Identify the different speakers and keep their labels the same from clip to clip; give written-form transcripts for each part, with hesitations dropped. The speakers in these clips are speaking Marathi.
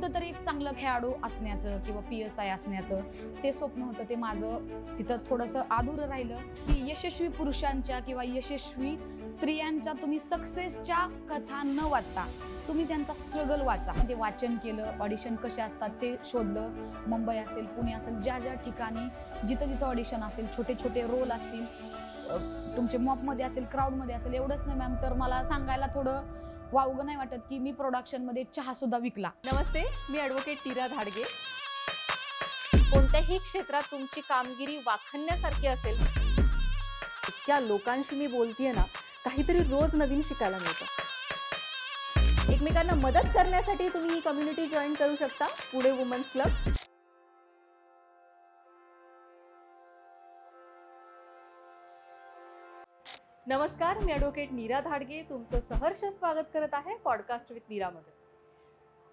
Speaker 1: कुठंतरी एक चांगलं खेळाडू असण्याचं किंवा PSI असण्याचं ते स्वप्न होतं. ते माझं तिथं थोडंसं अधुरं राहिलं की यशस्वी पुरुषांच्या किंवा यशस्वी स्त्रियांच्या तुम्ही सक्सेसच्या कथा न वाचता तुम्ही त्यांचा स्ट्रगल वाचा. ते वाचन केलं, ऑडिशन कसे असतात ते शोधलं. मुंबई असेल, पुणे असेल, ज्या ज्या ठिकाणी जिथं जिथं ऑडिशन असेल, छोटे छोटे रोल असतील, तुमचे मॉपमध्ये असेल, क्राऊडमध्ये असेल, एवढंच नाही मॅम, तर मला सांगायला थोडं वावगं नाही वाटत की मी प्रोडक्शनमध्ये चहा सुद्धा विकला.
Speaker 2: नमस्ते, मी ॲडव्होकेट नीरा धाडगे. कोणत्याही क्षेत्रात तुमची कामगिरी वाखाणण्यासारखी असेल, इतक्या लोकांशी मी बोलतेय ना, काहीतरी रोज नवीन शिकायला मिळतं. एकमेकांना मदत करण्यासाठी तुम्ही ही कम्युनिटी जॉईन करू शकता, पुणे वुमन्स क्लब. नमस्कार, मी ॲडव्होकेट नीरा धाडगे तुमचं सहर्ष स्वागत करत आहे पॉडकास्ट विथ नीरामध्ये.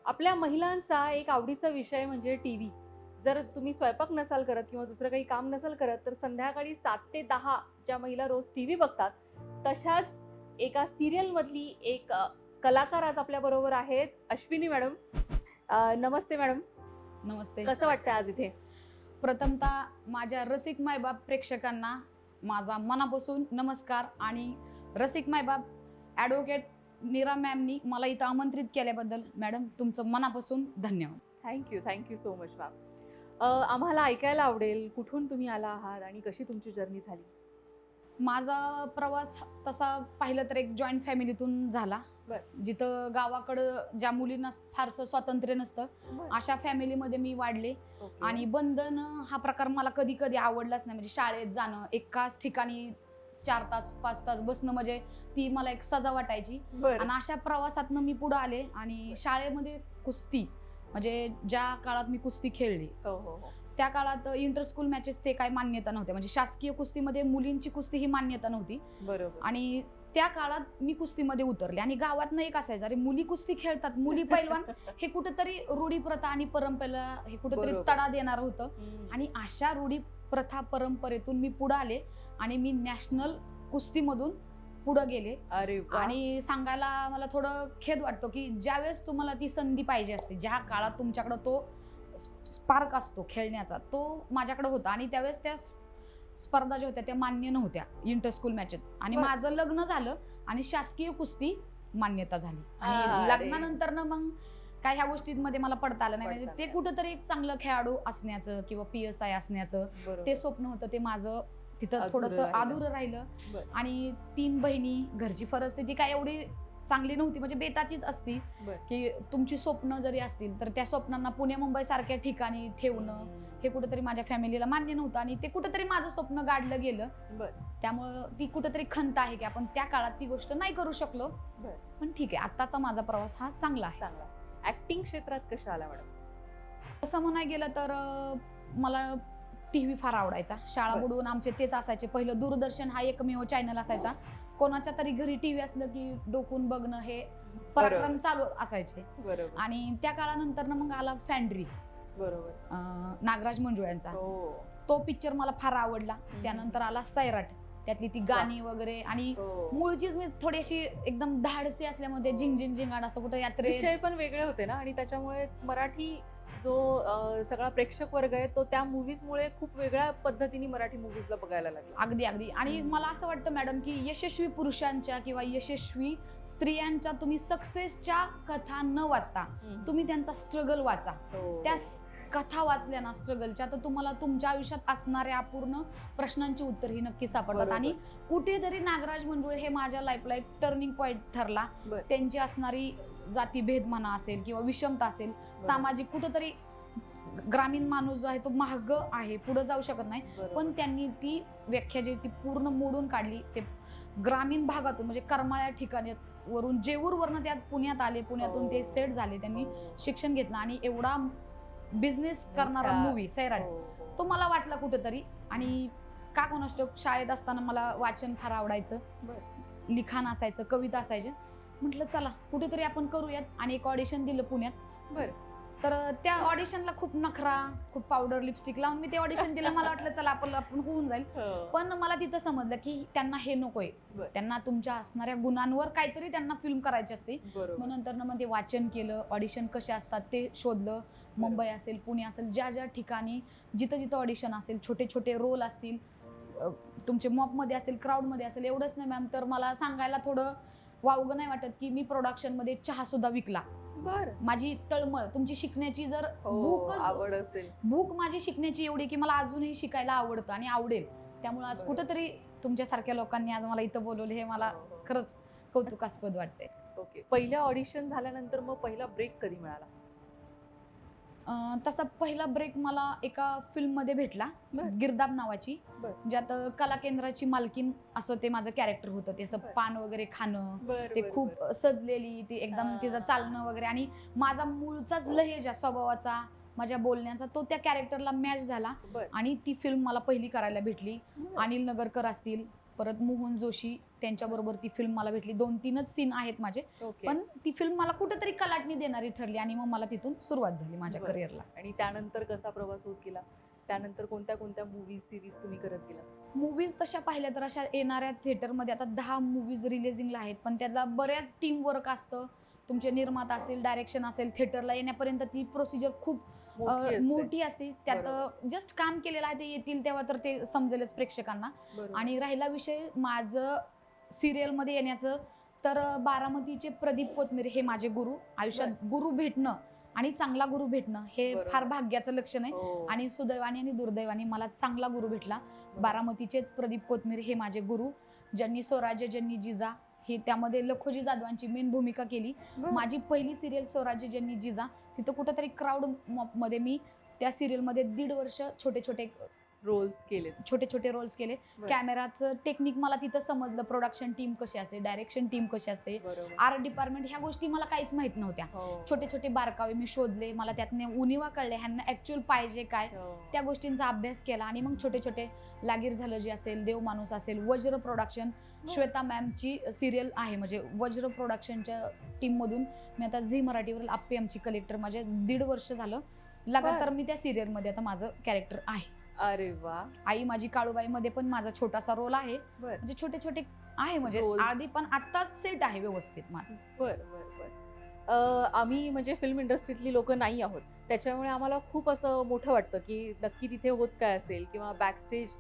Speaker 2: आपल्या महिलांचा एक आवडीचा विषय म्हणजे TV. जर तुम्ही स्वयंपाक नसाल करत किंवा दुसरं काही काम नसाल करत, तर संध्याकाळी 7 ते 10 ज्या महिला रोज TV बघतात, तशाच एका सिरियलमधली एक कलाकार आज आपल्या बरोबर आहेत, अश्विनी मॅडम. नमस्ते मॅडम.
Speaker 1: नमस्ते.
Speaker 2: कसं वाटतं आज इथे?
Speaker 1: प्रथमतः माझ्या रसिक मायबाप प्रेक्षकांना माझा मनापासून नमस्कार. आणि रसिक मायबाप ॲडव्होकेट नीरा मॅमनी मला इथं आमंत्रित केल्याबद्दल मॅडम तुमचं मनापासून धन्यवाद.
Speaker 2: Thank you so much ma'am. आम्हाला ऐकायला आवडेल कुठून तुम्ही आला आहात आणि कशी तुमची जर्नी झाली.
Speaker 1: माझा प्रवास तसा पाहिलं तर एक जॉईंट फॅमिलीतून झाला. जिथं गावाकडं ज्या मुलींना फारसं स्वातंत्र्य नसतं, अशा फॅमिलीमध्ये मी वाढले. आणि बंधन हा प्रकार मला कधी कधी आवडलाच नाही. म्हणजे शाळेत जाणं, एकाच ठिकाणी 4 तास 5 तास बसणं, म्हणजे ती मला एक सजा वाटायची. आणि अशा प्रवासातनं मी पुढे आले. आणि शाळेमध्ये कुस्ती, म्हणजे ज्या काळात मी कुस्ती खेळली त्या काळात इंटर स्कूल मॅचेस ते काय मान्यता नव्हत्या. म्हणजे शासकीय कुस्तीमध्ये मुलींची कुस्ती ही मान्यता नव्हती.
Speaker 2: बरोबर.
Speaker 1: आणि त्या काळात मी कुस्तीमध्ये उतरले. आणि गावातनं एक असायचं, अरे मुली कुस्ती खेळतात, मुली पैलवान, हे कुठेतरी रूढी प्रथा आणि परंपरेला हे कुठेतरी तडा देणार होतं. आणि अशा रूढी प्रथा परंपरेतून मी पुढे आले आणि मी नॅशनल कुस्तीमधून पुढे गेले. आणि सांगायला मला थोडं खेद वाटतो की ज्यावेळेस तुम्हाला ती संधी पाहिजे असते, ज्या काळात तुमच्याकडे तो स्पार्क असतो खेळण्याचा, तो माझ्याकडे होता. आणि त्यावेळेस त्या स्पर्धा ज्या होत्या त्या मान्य नव्हत्या इंटर स्कूल मॅचेत. आणि माझं लग्न झालं आणि शासकीय कुस्ती मान्यता झाली. आणि लग्नानंतर ना मग काय ह्या गोष्टींमध्ये मला पडता आलं नाही. म्हणजे ते कुठंतरी एक चांगलं खेळाडू असण्याचं किंवा PSI असण्याचं ते स्वप्न होतं. ते माझं तिथं थोडंसं अधुरं राहिलं. आणि 3 बहिणी, घरची परिस्थिती काय एवढी चांगली नव्हती, म्हणजे बेताचीच असती की तुमची स्वप्न जरी असतील तर त्या स्वप्नांना पुणे मुंबई सारख्या ठिकाणी ठेवणं हे कुठेतरी माझ्या फॅमिलीला मान्य नव्हतं. आणि ते कुठेतरी माझं स्वप्न गाडलं गेलं. त्यामुळं ती कुठेतरी खंत आहे की आपण त्या काळात ती गोष्ट नाही करू शकलो. पण ठीक आहे, आत्ताचा माझा प्रवास हा चांगला आहे.
Speaker 2: ऍक्टिंग क्षेत्रात कशा आला मॅडम?
Speaker 1: असं म्हणाय गेलं तर मला TV फार आवडायचा. शाळा बुडवून आमचे तेच असायचे. पहिलं दूरदर्शन हा एकमेव चॅनल असायचा. कोणाच्या तरी घरी TV असलं की डोकून बघणं हे पराक्रम चालू असायचे. आणि त्या काळानंतर ना मग आला फॅन्ड्री, नागराज मंजुळ्यांचा. तो पिक्चर मला फार आवडला. त्यानंतर आला सैराट, त्यातली ती गाणी वगैरे. आणि मूळचीच मी थोडीशी एकदम धाडसी असल्यामुळे झिंग झिंग झिंगाट असं कुठं यात्रे
Speaker 2: विषय पण वेगळे होते ना. आणि त्याच्यामुळे मराठी जो सगळा प्रेक्षक वर्ग आहे तो त्या मूवीजमुळे खूप वेगळ्या पद्धतीने मराठी मूवीजला बघायला लागला.
Speaker 1: अगदी. आणि मला असं वाटतं मॅडम की यशस्वी पुरुषांच्या किंवा यशस्वी स्त्रियांच्या तुम्ही सक्सेसच्या कथा न वाचता तुम्ही त्यांचा स्ट्रगल वाचा. त्या कथा वाचल्या ना स्ट्रगलच्या, तर तुम्हाला तुमच्या आयुष्यात असणाऱ्या अपूर्ण प्रश्नांची उत्तर ही नक्की सापडतात. आणि कुठेतरी नागराज मंजुळे हे माझ्या लाईफला एक टर्निंग पॉइंट ठरला. त्यांची असणारी जातीभेद म्हणा असेल किंवा विषमता असेल, सामाजिक कुठेतरी ग्रामीण माणूस जो आहे तो मार्ग आहे, पुढे जाऊ शकत नाही. पण त्यांनी ती व्याख्या जी ती पूर्ण मोडून काढली. ते ग्रामीण भागातून म्हणजे करमाळ्या ठिकाणी वरून जेऊरवरनं त्यात पुण्यात आले. पुण्यातून ते सेट झाले. त्यांनी शिक्षण घेतलं आणि एवढा बिझनेस करणारा मूवी सैराट तो मला वाटला कुठेतरी. आणि का कोणास ठाऊक शाळेत असताना मला वाचन फार आवडायचं, लिखाण असायचं, कविता असायच्या. म्हटलं चला कुठेतरी आपण करूयात. आणि एक ऑडिशन दिलं पुण्यात. तर त्या ऑडिशनला खूप नखरा, खूप पावडर लिपस्टिक लावून मी ते ऑडिशन दिलं. मला वाटलं चला आपण होऊन जाईल. पण मला तिथं समजलं की त्यांना हे नकोय. त्यांना तुमच्या असणाऱ्या गुणांवर काहीतरी त्यांना फिल्म करायची असते. मग नंतर मग ते वाचन केलं, ऑडिशन कसे असतात ते शोधलं. मुंबई असेल, पुणे असेल, ज्या ज्या ठिकाणी जिथं ऑडिशन असेल, छोटे छोटे रोल असतील, तुमचे मॉपमध्ये असेल, क्राऊडमध्ये असेल. एवढंच नाही मॅम, तर मला सांगायला थोडं वावगं नाही वाटत की मी प्रोडक्शनमध्ये चहा सुद्धा विकला. माझी तळमळ, तुमची शिकण्याची जर
Speaker 2: आवड असेल,
Speaker 1: भूक माझी शिकण्याची एवढी की मला अजूनही शिकायला आवडतं आणि आवडेल. त्यामुळे आज कुठंतरी तुमच्यासारख्या लोकांनी आज मला इथं बोलवले, हे मला खरंच कौतुकास्पद वाटते.
Speaker 2: ओके. पहिल्या ऑडिशन झाल्यानंतर मग पहिला ब्रेक कधी मिळाला?
Speaker 1: तसा पहिला ब्रेक मला एका फिल्म मध्ये भेटला, गिरदाब नावाची, ज्यात कला केंद्राची मालकीन असं ते माझं कॅरेक्टर होतं. ते असं पान वगैरे खाणं, ते खूप सजलेली, ती एकदम तिचं चालणं वगैरे, आणि माझा मूळचाच लहेजा स्वभावाचा, माझ्या बोलण्याचा तो त्या कॅरेक्टरला मॅच झाला. आणि ती फिल्म मला पहिली करायला भेटली. अनिल नगरकर असतील, परत मोहन जोशी, त्यांच्याबरोबर ती फिल्म मला भेटली. 2-3च सीन आहेत माझे, पण ती फिल्म मला कुठेतरी कलाटणी देणारी ठरली आणि मग मला तिथून सुरुवात झाली माझ्या करिअरला.
Speaker 2: आणि त्यानंतर कसा प्रवास होत गेला? त्यानंतर कोणत्या कोणत्या मूवीज, सिरीज तुम्ही करत गेला?
Speaker 1: मूवीज तशा पाहिल्या तर अशा येणाऱ्या थिएटरमध्ये आता 10 मूवीज रिलीजिंगला आहेत, पण त्याला बऱ्याच टीम वर्क असतं. तुमचे निर्माता असतील, डायरेक्शन असेल, थिएटरला येण्यापर्यंत ती प्रोसिजर खूप मोठी असते. त्यात जस्ट काम केलेलं आहे, ते येतील तेव्हा तर ते समजेलच प्रेक्षकांना. आणि राहिला विषय माझं सिरियल मध्ये येण्याचं, तर बारामतीचे प्रदीप कोथमिरे हे माझे गुरु. आयुष्यात गुरु भेटणं आणि चांगला गुरु भेटणं हे फार भाग्याचं लक्षण आहे. आणि सुदैवाने आणि दुर्दैवाने मला चांगला गुरु भेटला. बारामतीचेच प्रदीप कोथमिरे हे माझे गुरु, ज्यांनी स्वराज्य ज्यांनी जिजा हे त्यामध्ये लखोजी जाधवांची मेन भूमिका केली. माझी पहिली सिरियल स्वराज्य ज्यांनी जिजा, तिथं कुठेतरी क्राऊड मध्ये मी त्या सिरियल मध्ये 1.5 वर्ष छोटे छोटे रोल्स केले. कॅमेराचं टेक्निक मला तिथं समजलं, प्रोडक्शन टीम कशी असते, डायरेक्शन टीम कशी असते, आर्ट डिपार्टमेंट, ह्या गोष्टी मला काहीच माहित नव्हत्या. छोटे छोटे बारकावे मी शोधले, मला त्यातने उणिवा कळले, ह्यांना ऍक्च्युअल पाहिजे काय, त्या गोष्टींचा अभ्यास केला. आणि मग छोटे छोटे लागीर झालं जे असेल, देव माणूस असेल, वज्र प्रोडक्शन, श्वेता मॅमची सिरियल आहे, म्हणजे वज्र प्रोडक्शनच्या टीम मधून मी आता झी मराठीवरील आप्पे आमची कलेक्टर, माझे 1.5 वर्ष झालं लगातार मी त्या सिरियल मध्ये आता माझं कॅरेक्टर आहे.
Speaker 2: अरे वा.
Speaker 1: आई माझी काळूबाई मध्ये पण माझा छोटासा रोल आहे. म्हणजे छोटे छोटे आहे, म्हणजे आधी पण आता सेट आहे व्यवस्थित माझं.
Speaker 2: आम्ही म्हणजे फिल्म इंडस्ट्रीतली लोक नाही आहोत, त्याच्यामुळे आम्हाला खूप असं मोठं वाटतं की नक्की तिथे होत काय असेल, किंवा बॅकस्टेज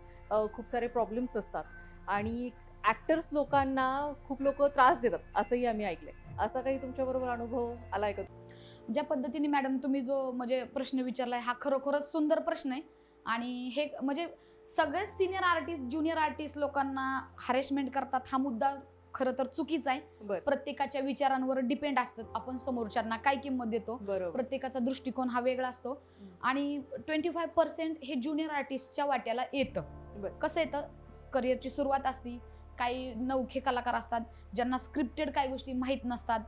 Speaker 2: खूप सारे प्रॉब्लेम्स असतात आणि ऍक्टर्स लोकांना खूप लोक त्रास देतात असंही आम्ही ऐकलंय. असा काही तुमच्या बरोबर अनुभव आलाय का?
Speaker 1: ज्या पद्धतीने मॅडम तुम्ही जो म्हणजे प्रश्न विचारलाय, हा खरोखरच सुंदर प्रश्न आहे. आणि हे म्हणजे सगळेच सिनियर आर्टिस्ट, ज्युनियर आर्टिस्ट लोकांना हॅरेसमेंट करतात, हा मुद्दा खरं तर चुकीचा आहे. प्रत्येकाच्या विचारांवर डिपेंड असतात, आपण समोरच्यांना काय किंमत देतो, प्रत्येकाचा दृष्टिकोन हा वेगळा असतो. आणि 25% हे ज्युनियर आर्टिस्टच्या वाट्याला येतं. कसं येतं, करिअरची सुरुवात असती, काही नवखे कलाकार असतात ज्यांना स्क्रिप्टेड काही गोष्टी माहीत नसतात.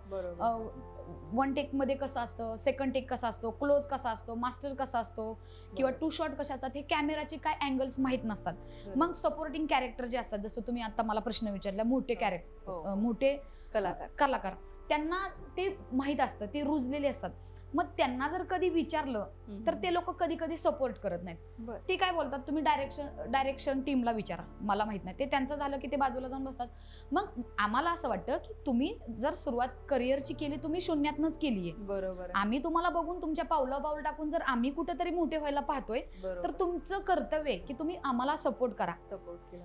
Speaker 1: 1 टेक मध्ये कसं असतं, 2nd टेक कसा असतो, क्लोज कसा असतो, मास्टर कसा असतो, किंवा 2 शॉट कशा असतात, हे कॅमेराचे काय अँगल्स माहीत नसतात. मग सपोर्टिंग कॅरेक्टर जे असतात, जसं तुम्ही आता मला प्रश्न विचारला, मोठे कॅरेक्टर, मोठे कलाकार, त्यांना ते माहीत असतं, ते रुजलेले असतात. मग त्यांना जर कधी विचारलं तर ते लोक कधी कधी सपोर्ट करत नाहीत. ते काय बोलतात, तुम्ही डायरेक्शन टीमला विचारा, मला माहित नाही. ते त्यांचं झालं की ते बाजूला जाऊन बसतात. मग आम्हाला असं वाटतं की तुम्ही जर सुरुवात करिअरची केली, तुम्ही शून्यातनच केली आहे, बरोबर. आम्ही तुम्हाला बघून तुमच्या पावलं टाकून जर आम्ही कुठेतरी मोठे व्हायला पाहतोय, तर तुमचं कर्तव्य आहे की तुम्ही आम्हाला सपोर्ट करा.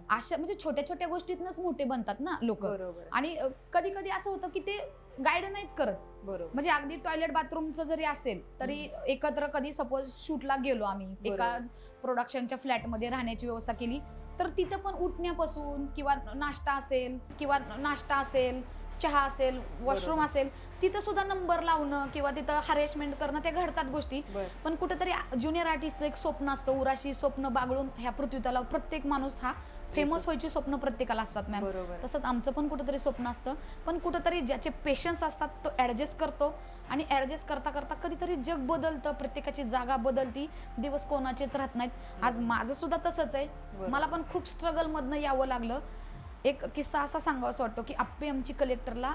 Speaker 1: अशा म्हणजे छोट्या छोट्या गोष्टीतनच मोठे बनतात ना लोक. आणि कधी कधी असं होतं की ते गाईड नाहीत करत. म्हणजे अगदी टॉयलेट बाथरूमचं जरी असेल तरी एकत्र कधी सपोज शूटला गेलो आम्ही, एका प्रोडक्शनच्या फ्लॅटमध्ये राहण्याची व्यवस्था केली, तर तिथं पण उठण्यापासून किंवा नाश्ता असेल, चहा असेल, वॉशरूम असेल, तिथं सुद्धा नंबर लावणं किंवा तिथं हॅरेसमेंट करणं, ते घडतात गोष्टी. पण कुठेतरी ज्युनियर आर्टिस्टचं एक स्वप्न असतं, उराशी स्वप्न बागळून ह्या पृथ्वीतला प्रत्येक माणूस हा फेमस व्हायची स्वप्न प्रत्येकाला असतात मॅम. तसंच आमचं पण कुठेतरी स्वप्न असतं, पण कुठेतरी ज्याचे पेशन्स असतात तो ऍडजस्ट करतो. आणि ऍडजस्ट करता करता कधीतरी जग बदलतं, प्रत्येकाची जागा बदलती, दिवस कोणाचेच राहत नाहीत. आज माझं सुद्धा तसंच आहे, मला पण खूप स्ट्रगल मधनं यावं लागलं. एक किस्सा असा सांगावा असं वाटतो की आप्पे आमची कलेक्टरला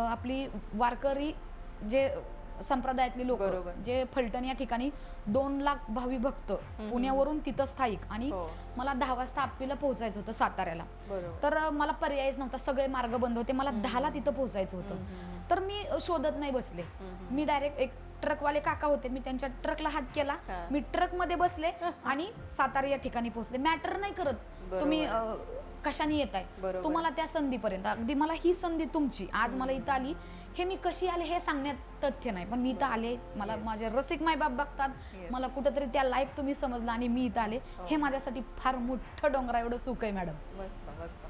Speaker 1: आपली वारकरी जे संप्रदायातले लोक
Speaker 2: बरोबर.
Speaker 1: जे फलटण या ठिकाणी 2 लाख भावी भक्त पुण्यावरून तिथं स्थायिक आणि
Speaker 2: हो.
Speaker 1: मला 10 वाजता आप्पीला पोहोचायचं होतं साताऱ्याला.
Speaker 2: बरोबर.
Speaker 1: तर मला पर्यायच नव्हता, सगळे मार्ग बंद होते, मला 10ला तिथं पोहोचायचं होतं. तर मी शोधत नाही बसले, मी डायरेक्ट एक ट्रकवाले काका होते, मी त्यांच्या ट्रकला हात केला, मी ट्रक मध्ये बसले आणि सातारा या ठिकाणी पोहोचले. मॅटर नाही करत तुम्ही कशाने येत आहे, तुम्हाला त्या संधीपर्यंत, अगदी मला ही संधी तुमची आज मला इथं आली, हे मी कशी आले हे सांगण्यात तथ्य नाही, पण मी इथं आले, मला माझे रसिक मायबाप बघतात, मला कुठंतरी त्या लायक तुम्ही समजला आणि मी इथं आले, हे माझ्यासाठी फार मोठं डोंगरा एवढं सुख आहे मॅडम.
Speaker 2: मस्त मस्त.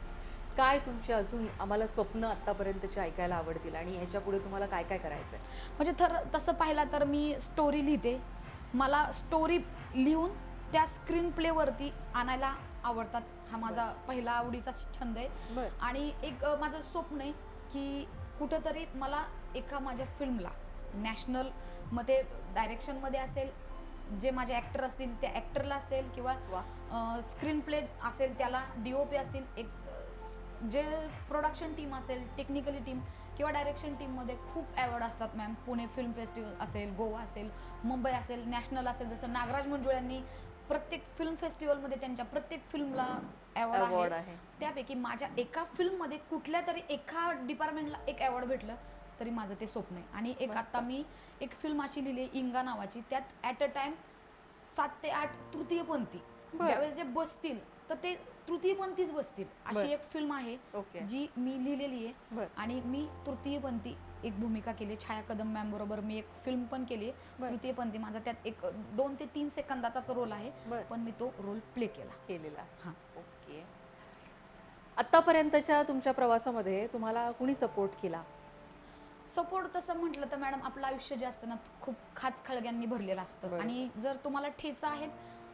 Speaker 2: काय तुमचे अजून आम्हाला स्वप्न आतापर्यंतचे ऐकायला आवडतील आणि ह्याच्या पुढे तुम्हाला काय काय करायचंय?
Speaker 1: म्हणजे तसं पाहिलं तर मी स्टोरी लिहिते, मला स्टोरी लिहून त्या स्क्रीन प्ले वरती आणायला आवडतात, हा माझा पहिला आवडीचा छंद आहे. आणि एक माझं स्वप्न आहे की कुठंतरी मला एका माझ्या फिल्मला नॅशनल मध्ये डायरेक्शन मध्ये असेल, जे माझे ऍक्टर असतील त्या ऍक्टरला असेल किंवा स्क्रीन प्ले असेल त्याला, DOP असतील, एक जे प्रोडक्शन टीम असेल, टेक्निकली टीम किंवा डायरेक्शन टीममध्ये खूप अवॉर्ड असतात मॅम. पुणे फिल्म फेस्टिवल असेल, गोवा असेल, मुंबई असेल, नॅशनल असेल, जसं नागराज मंजुळ्यांनी प्रत्येक फिल्म फेस्टिवलमध्ये त्यांच्या प्रत्येक फिल्मला अवॉर्ड आहे. त्यापैकी माझ्या एका फिल्ममध्ये कुठल्या तरी एका डिपार्टमेंटला एक अवॉर्ड भेटलं तरी माझं ते स्वप्न आहे. आणि एक आता मी एक फिल्म अशी लिहिली इंगा नावाची, त्यात ॲट अ टाइम 7 ते 8 तृतीयपंथी ज्यावेळेस जे बसतील तर ते तृतीयपंथीच बसतील, अशी एक फिल्म आहे जी मी लिहिलेली आहे. आणि मी तृतीयपंथी एक भूमिका केली, छाया कदम मॅम बरोबर मी एक फिल्म पण केली आहे तृतीयपंथी. माझा त्यात एक 2 ते 3 सेकंदाचाच रोल आहे, पण मी तो रोल प्ले केलेला.
Speaker 2: हां, ओके. आतापर्यंतच्या तुमच्या प्रवासामध्ये तुम्हाला कुणी सपोर्ट केला?
Speaker 1: सपोर्ट तसं म्हटलं तर मॅडम आपलं आयुष्य जे असतं ना खूप खाचखळग्यांनी भरलेलं असतं, आणि जर तुम्हाला ठेचा आहेत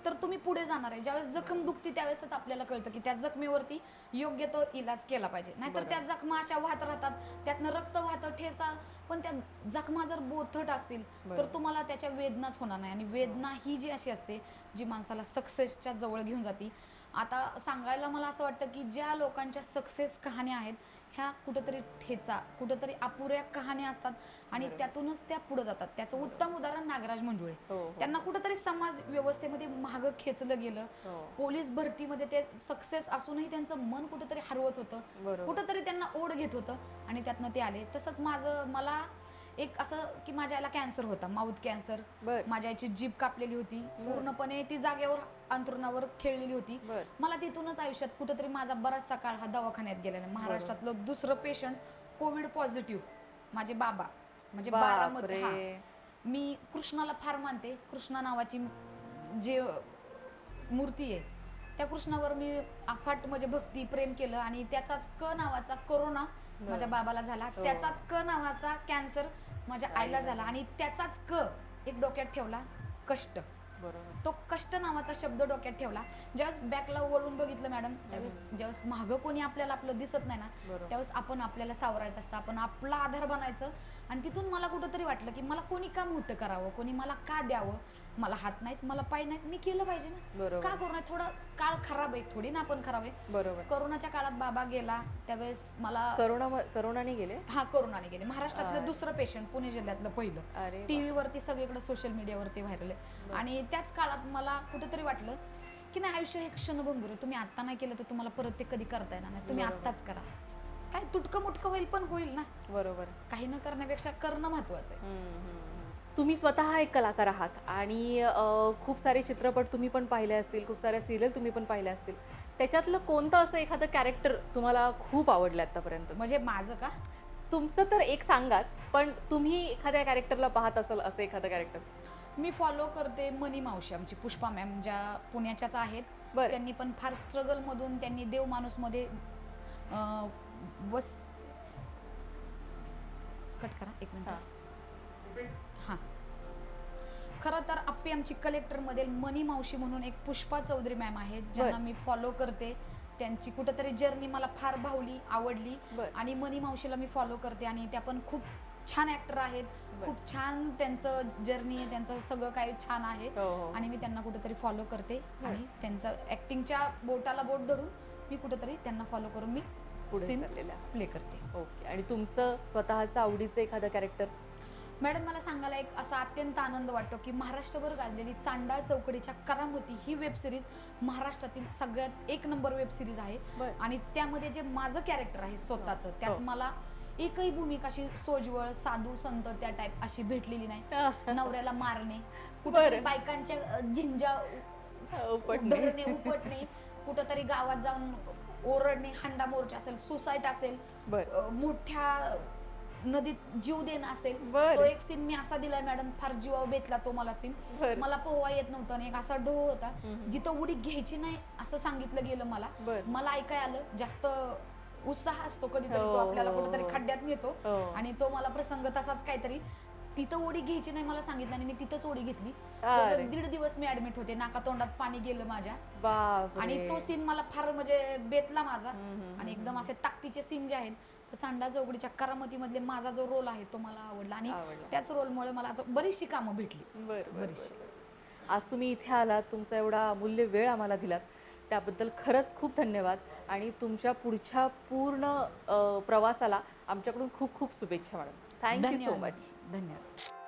Speaker 1: तर तुम्ही पुढे जाणार आहे. ज्यावेळेस जखम दुखते त्यावेळेसच आपल्याला कळतं की त्या जखमेवरती योग्य तो इलाज केला पाहिजे, नाहीतर त्या जखमा अशा वाहत राहतात, त्यातनं रक्त वाहतं, ठेसा, पण त्या जखमा जर बोथट असतील तर तुम्हाला त्याच्या वेदनाच होणार नाही. आणि वेदना ही जी अशी असते जी माणसाला सक्सेसच्या जवळ घेऊन जाते. आता सांगायला मला असं वाटतं की ज्या लोकांच्या सक्सेस कहाण्या आहेत ह्या कुठंतरी ठेचा, कुठंतरी अपुऱ्या कहाण्या असतात आणि त्यातूनच त्या पुढे जातात. त्याचं उत्तम उदाहरण नागराज मंजुळे. त्यांना कुठंतरी समाज व्यवस्थेमध्ये मागं खेचलं गेलं, पोलीस भरतीमध्ये ते सक्सेस असूनही त्यांचं मन कुठंतरी हरवत होतं, कुठंतरी त्यांना ओढ घेत होतं आणि त्यातनं ते आले. तसंच मला एक असं की माझ्या आईला कॅन्सर होता, माउथ कॅन्सर. माझ्या आईची जीभ कापलेली होती, पूर्णपणे ती जागेवर अंतरुणावर खेळलेली होती. मला तिथूनच आयुष्यात कुठेतरी माझा बराचसा काळ हा दवाखान्यात गेलेला. महाराष्ट्रातलं दुसरं पेशंट कोविड पॉझिटिव्ह, माझे बाबा, म्हणजे 12 मध्ये. मी कृष्णाला फार मानते, कृष्णा नावाची जे मूर्ती आहे त्या कृष्णावर मी अफाट म्हणजे भक्ती प्रेम केलं. आणि त्याचाच क नावाचा कोरोना माझ्या बाबाला झाला, त्याचाच क नावाचा कॅन्सर माझ्या आईला झाला, आणि त्याचाच क एक डोक्यात ठेवला, कष्ट. तो कष्ट नावाचा शब्द डोक्यात ठेवला. ज्यावेळेस बॅकला वळून बघितलं मॅडम, त्यावेळेस ज्यावेळेस मागं कोणी आपल्याला आपलं दिसत नाही ना, त्यावेळेस आपण आपल्याला सावरायचं असतं, आपण आपला आधार बनायचं. आणि तिथून मला कुठंतरी वाटलं की मला कोणी का मोठं करावं, कोणी मला का द्यावं, मला हात नाहीत, मला पाय नाहीत, मी केलं पाहिजे ना, का करू नाही. थोडा काळ खराब आहे, थोडी ना आपण खराब आहे. कोरोनाच्या काळात बाबा गेला त्यावेळेस मला
Speaker 2: करोनाने गेले.
Speaker 1: हा, कोरोनाने गेले. महाराष्ट्रातलं दुसरं पेशंट, पुणे जिल्ह्यातलं पहिलं. टीव्ही वरती सगळीकडे सोशल मीडियावरती व्हायरल आहे. आणि त्याच काळात मला कुठेतरी वाटलं की नाही, आयुष्य हे क्षणभंगुर आहे, तुम्ही आत्ता नाही केलं तर तुम्हाला परत ते कधी करता येणार नाही, तुम्ही आत्ताच करा. काय तुटकं मुटकं होईल पण होईल ना, काही न करण्यापेक्षा करणं महत्वाचं आहे.
Speaker 2: तुम्ही स्वतः एक कलाकार आहात आणि खूप सारे चित्रपट तुम्ही पण पाहिले असतील, खूप साऱ्या सिरियल तुम्ही पण पाहिल्या असतील. त्याच्यातलं कोणतं असं एखादं कॅरेक्टर तुम्हाला खूप आवडलं आतापर्यंत?
Speaker 1: म्हणजे माझं का?
Speaker 2: तुमचं तर एक सांगाच, पण तुम्ही एखाद्या कॅरेक्टरला पाहत असाल असं एखादं कॅरेक्टर?
Speaker 1: मी फॉलो करते मनी मावशी, आमची पुष्पा मॅम, ज्या पुण्याच्याच आहेत. त्यांनी पण फार स्ट्रगल मधून त्यांनी देव माणूस मध्ये कट करा एक मिनिट. हां, खरं तर आप्पी आमची कलेक्टर मध्ये मनी मावशी म्हणून एक पुष्पा चौधरी मॅम आहेत, ज्यांना मी फॉलो करते. त्यांची कुठेतरी जर्नी मला फार भावली, आवडली. आणि मनी मावशीला मी फॉलो करते आणि त्या पण खूप छान ऍक्टर आहेत, खूप छान त्यांचं जर्नी आहे, त्यांचं सगळं काही छान आहे. आणि मी त्यांना कुठेतरी फॉलो करते आणि त्यांचं ऍक्टिंगच्या बोटाला बोट धरून मी कुठेतरी त्यांना फॉलो करून मी
Speaker 2: पुढे
Speaker 1: प्ले करते.
Speaker 2: ओके. आणि तुमचं स्वतःचं आवडीचं एखादं कॅरेक्टर?
Speaker 1: मॅडम मला सांगायला एक असा अत्यंत आनंद वाटतो की महाराष्ट्रभर गाजलेली चांडाळ चौकडीच्या करामती ही वेब सिरीज महाराष्ट्रातील सगळ्यात एक नंबर वेब सिरीज आहे.
Speaker 2: बरं.
Speaker 1: आणि त्यामध्ये जे माझं कॅरेक्टर आहे स्वतःचं, त्यात
Speaker 2: हो.
Speaker 1: मला एकही भूमिका अशी सोज्वळ साधू संत त्या टाईप अशी भेटलेली नाही. नवऱ्याला मारणे, कुठेतरी
Speaker 2: बरं.
Speaker 1: बायकांच्या झिंजा
Speaker 2: उपटणे.
Speaker 1: धरणे उपटणे, कुठंतरी गावात जाऊन ओरडणे, हंडा मोर्चा असेल, सुसाईड असेल,
Speaker 2: बरं.
Speaker 1: मोठ्या नदीत जीव देणं असेल, तो
Speaker 2: बरं.
Speaker 1: एक सीन मी असा दिलाय मॅडम, फार जीवावर बेतला तो मला सीन.
Speaker 2: बरं.
Speaker 1: मला पोहायला येत नव्हतं आणि एक असा ढोह होता
Speaker 2: हम्म.
Speaker 1: जिथं उडी घ्यायची नाही असं सांगितलं गेलं मला.
Speaker 2: बरं.
Speaker 1: मला ऐकाय आलं, जास्त उत्साह असतो कधीतरी, तो
Speaker 2: हो,
Speaker 1: आपल्याला
Speaker 2: हो,
Speaker 1: कुठेतरी
Speaker 2: हो.
Speaker 1: खड्ड्यात नेतो.
Speaker 2: हो.
Speaker 1: आणि तो मला प्रसंग तसाच काहीतरी, तिथं उडी घ्यायची नाही मला सांगितलं आणि मी तिथंच उडी घेतली.
Speaker 2: अरे.
Speaker 1: 1.5 दिवस मी ऍडमिट होते, नाका तोंडात पाणी गेलं माझ्या.
Speaker 2: बापरे.
Speaker 1: आणि तो सीन मला फार म्हणजे बेतला माझा.
Speaker 2: हम्म.
Speaker 1: आणि एकदम असे ताकदीचे सीन जे आहेत, तर चांडाळ चौकडीच्या करामती मधले माझा जो रोल आहे तो मला आवडला. आणि
Speaker 2: आवडला.
Speaker 1: त्याच रोलमुळे मला आता बरीचशी कामं भेटली.
Speaker 2: बरं.
Speaker 1: बरीचशी.
Speaker 2: आज तुम्ही इथे आलात, तुमचा एवढा अमूल्य वेळ आम्हाला दिलात, त्याबद्दल खरंच खूप धन्यवाद. आणि तुमच्या पुढच्या पूर्ण प्रवासाला आमच्याकडून खूप खूप शुभेच्छा मॅडम. थँक्यू सो
Speaker 1: धन्यवाद
Speaker 2: मच.
Speaker 1: धन्यवाद.